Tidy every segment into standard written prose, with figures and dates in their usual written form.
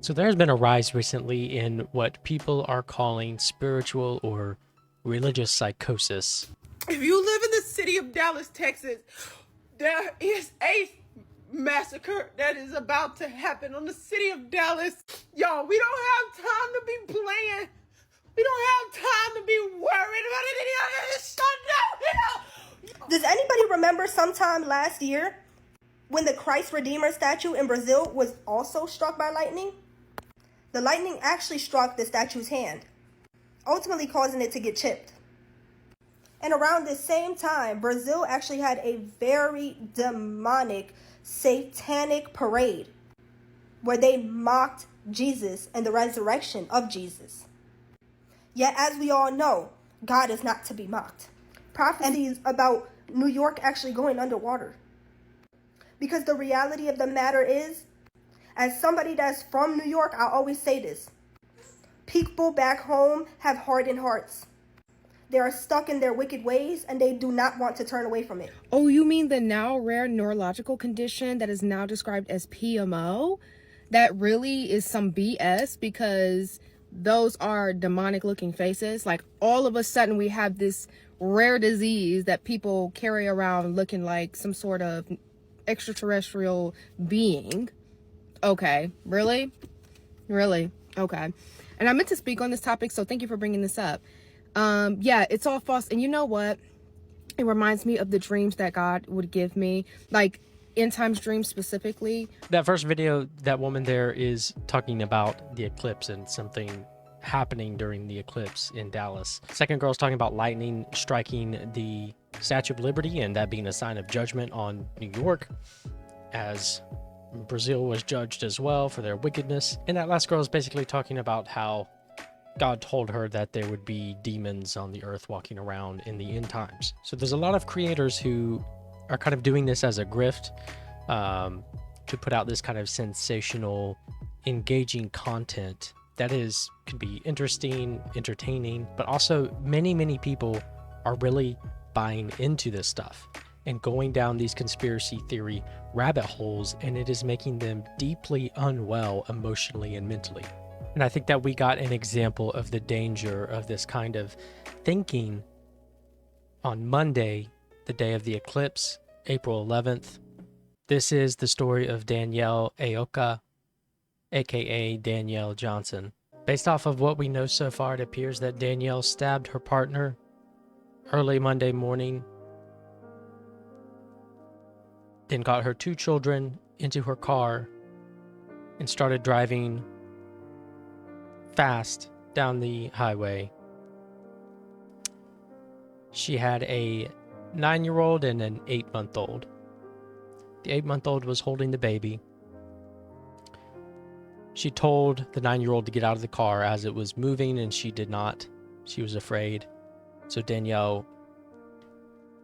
So there's been a rise recently in what people are calling spiritual or religious psychosis. If you live in the city of Dallas, Texas, there is a massacre that is about to happen on the city of Dallas. Y'all, we don't have time to be playing. We don't have time to be worried about any of this stuff. Does anybody remember sometime last year when the Christ Redeemer statue in Brazil was also struck by lightning? The lightning actually struck the statue's hand, ultimately causing it to get chipped. And around the same time, Brazil actually had a very demonic, satanic parade where they mocked Jesus and the resurrection of Jesus. Yet, as we all know, God is not to be mocked. Prophecies about New York actually going underwater. Because the reality of the matter is, as somebody that's from New York, I always say this. People back home have hardened hearts. They are stuck in their wicked ways and they do not want to turn away from it. Oh, you mean the now rare neurological condition that is now described as PMO? That really is some BS, because those are demonic looking faces. Like, all of a sudden we have this rare disease that people carry around looking like some sort of extraterrestrial being. Okay, really? Okay. And I meant to speak on this topic, so thank you for bringing this up. Yeah, it's all false. And you know what? It reminds me of the dreams that God would give me, like end times dreams specifically. That first video, that woman there is talking about the eclipse and something happening during the eclipse in Dallas. Second girl's talking about lightning striking the Statue of Liberty and that being a sign of judgment on New York, as Brazil was judged as well for their wickedness. And that last girl is basically talking about how God told her that there would be demons on the earth walking around in the end times. So there's a lot of creators who are kind of doing this as a grift, to put out this kind of sensational, engaging content that could be interesting, entertaining, but also many people are really buying into this stuff and going down these conspiracy theory rabbit holes, and it is making them deeply unwell emotionally and mentally. And I think that we got an example of the danger of this kind of thinking on Monday, the day of the eclipse, April 11th. This is the story of Danielle Aoka, aka Danielle Johnson. Based off of what we know so far, it appears that Danielle stabbed her partner early Monday morning, then got her 2 children into her car and started driving fast down the highway. She had a 9-year-old and an 8-month-old. The 8-month-old was holding the baby. She told the 9-year-old to get out of the car as it was moving, and she did not. She was afraid. So Danielle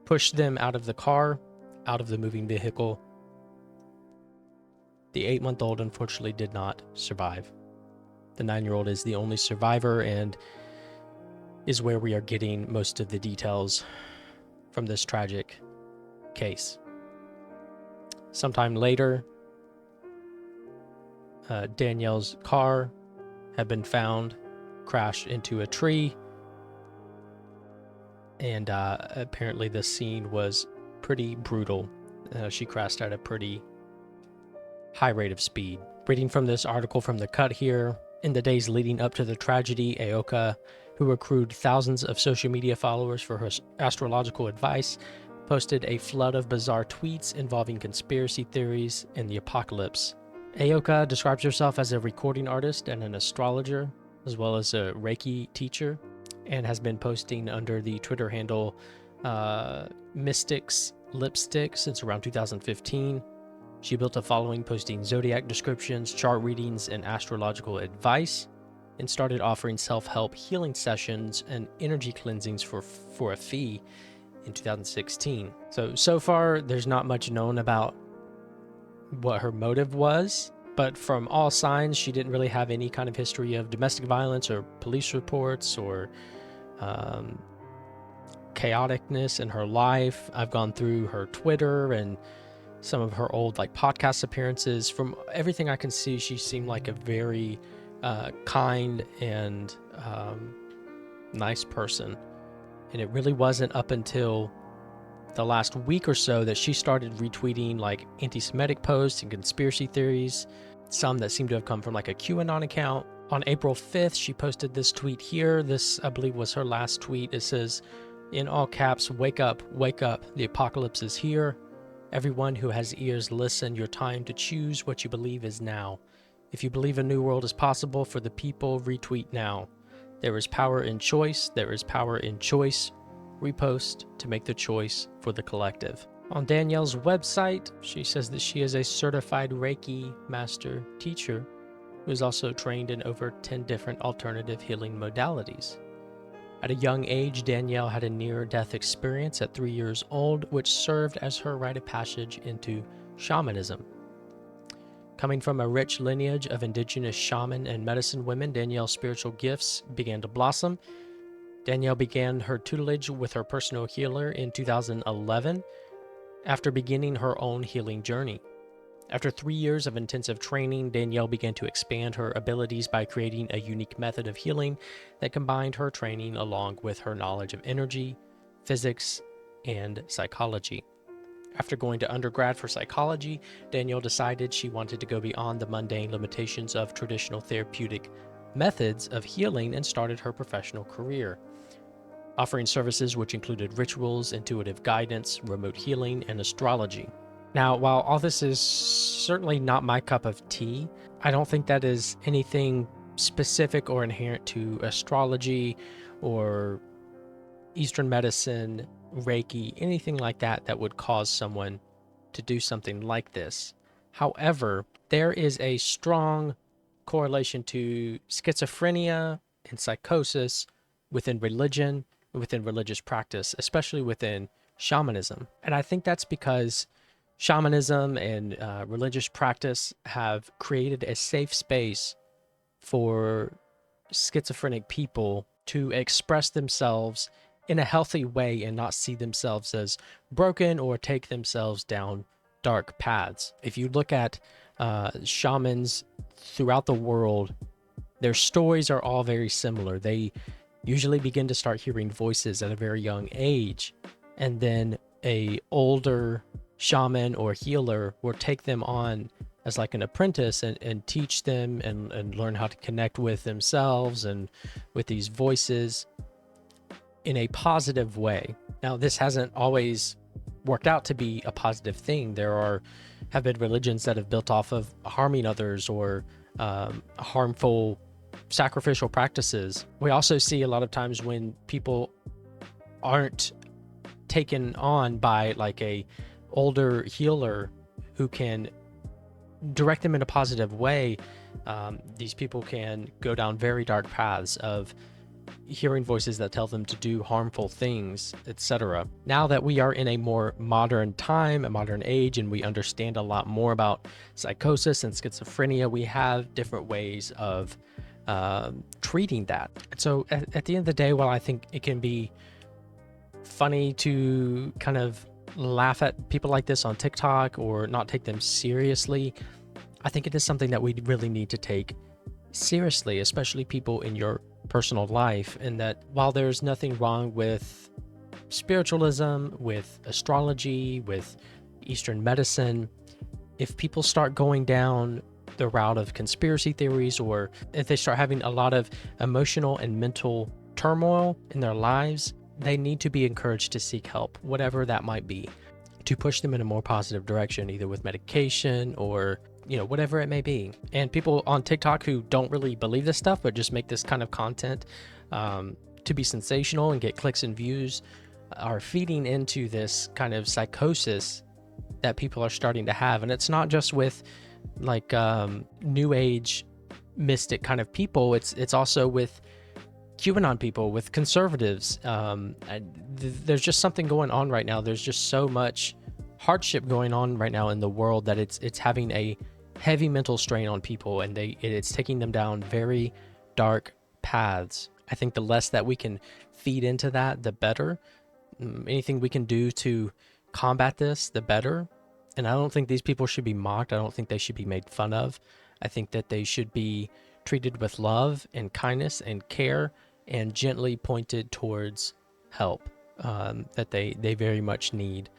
pushed them out of the car, out of the moving vehicle. The 8-month-old unfortunately did not survive. The 9-year-old is the only survivor and is where we are getting most of the details from this tragic case. Sometime later, Danielle's car had been found crashed into a tree, and apparently the scene was pretty brutal. She crashed at a pretty high rate of speed. Reading from this article from The Cut here, in the days leading up to the tragedy, Aoka, who accrued thousands of social media followers for her astrological advice, posted a flood of bizarre tweets involving conspiracy theories and the apocalypse. Aoka describes herself as a recording artist and an astrologer, as well as a Reiki teacher, and has been posting under the Twitter handle Mystics Lipstick since around 2015. She built a following posting zodiac descriptions, chart readings, and astrological advice, and started offering self-help healing sessions and energy cleansings for a fee in 2016. So far, there's not much known about what her motive was, but from all signs, she didn't really have any kind of history of domestic violence or police reports or chaoticness in her life. I've gone through her Twitter and some of her old like podcast appearances. From everything I can see, she seemed like a very kind and nice person. And it really wasn't up until the last week or so that she started retweeting like anti-Semitic posts and conspiracy theories, some that seem to have come from like a QAnon account. On April 5th, she posted this tweet here. This, I believe, was her last tweet. It says, in all caps, wake up, the apocalypse is here. Everyone who has ears, listen. Your time to choose what you believe is now. If you believe a new world is possible for the people, retweet now. There is power in choice. There is power in choice. Repost to make the choice for the collective. On Danielle's website, she says that she is a certified Reiki master teacher who is also trained in over 10 different alternative healing modalities. At a young age, Danielle had a near-death experience at 3 years old, which served as her rite of passage into shamanism. Coming from a rich lineage of indigenous shaman and medicine women, Danielle's spiritual gifts began to blossom. Danielle began her tutelage with her personal healer in 2011 after beginning her own healing journey. After 3 years of intensive training, Danielle began to expand her abilities by creating a unique method of healing that combined her training along with her knowledge of energy, physics, and psychology. After going to undergrad for psychology, Danielle decided she wanted to go beyond the mundane limitations of traditional therapeutic methods of healing and started her professional career, offering services which included rituals, intuitive guidance, remote healing, and astrology. Now, while all this is certainly not my cup of tea, I don't think that is anything specific or inherent to astrology or Eastern medicine, Reiki, anything like that that would cause someone to do something like this. However, there is a strong correlation to schizophrenia and psychosis within religion, within religious practice, especially within shamanism. And I think that's because shamanism and religious practice have created a safe space for schizophrenic people to express themselves in a healthy way and not see themselves as broken or take themselves down dark paths. If you look at shamans throughout the world, their stories are all very similar. They usually begin to start hearing voices at a very young age, and then a older shaman or healer will take them on as like an apprentice and teach them and learn how to connect with themselves and with these voices in a positive way. Now, this hasn't always worked out to be a positive thing. Have been religions that have built off of harming others or harmful sacrificial practices. We also see a lot of times when people aren't taken on by like a older healer who can direct them in a positive way, these people can go down very dark paths of hearing voices that tell them to do harmful things, etc. Now that we are in a more modern time, a modern age, and we understand a lot more about psychosis and schizophrenia, we have different ways of treating that. And so at the end of the day, while I think it can be funny to kind of laugh at people like this on TikTok or not take them seriously, I think it is something that we really need to take seriously, especially people in your personal life. And that while there's nothing wrong with spiritualism, with astrology, with Eastern medicine, if people start going down the route of conspiracy theories, or if they start having a lot of emotional and mental turmoil in their lives, they need to be encouraged to seek help, whatever that might be, to push them in a more positive direction, either with medication or, whatever it may be. And people on TikTok who don't really believe this stuff, but just make this kind of content to be sensational and get clicks and views, are feeding into this kind of psychosis that people are starting to have. And it's not just with like new age mystic kind of people, it's also with QAnon people, with conservatives. There's just something going on right now. There's just so much hardship going on right now in the world that it's having a heavy mental strain on people, and it's taking them down very dark paths. I think the less that we can feed into that, the better. Anything we can do to combat this, the better. And I don't think these people should be mocked. I don't think they should be made fun of. I think that they should be treated with love and kindness and care and gently pointed towards help that they very much need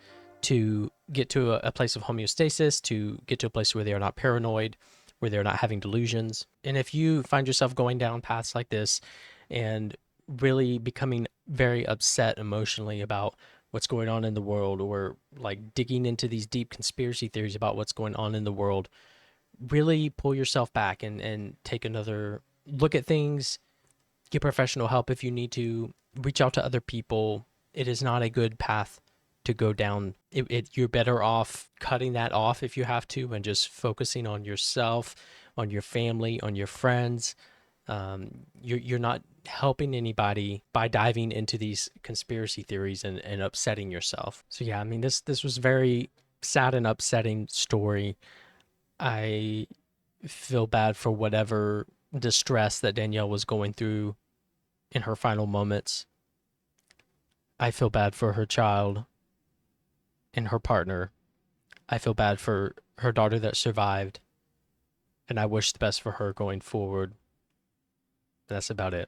to get to a place of homeostasis, to get to a place where they are not paranoid, where they're not having delusions. And if you find yourself going down paths like this and really becoming very upset emotionally about what's going on in the world, or like digging into these deep conspiracy theories about what's going on in the world, really pull yourself back and take another look at things. Get professional help if you need to. Reach out to other people. It is not a good path to go down. You're better off cutting that off if you have to, and just focusing on yourself, on your family, on your friends. You're not helping anybody by diving into these conspiracy theories and upsetting yourself. So yeah, I mean, this was very sad and upsetting story. I feel bad for whatever distress that Danielle was going through in her final moments. I feel bad for her child and her partner. I feel bad for her daughter that survived, and I wish the best for her going forward. That's about it.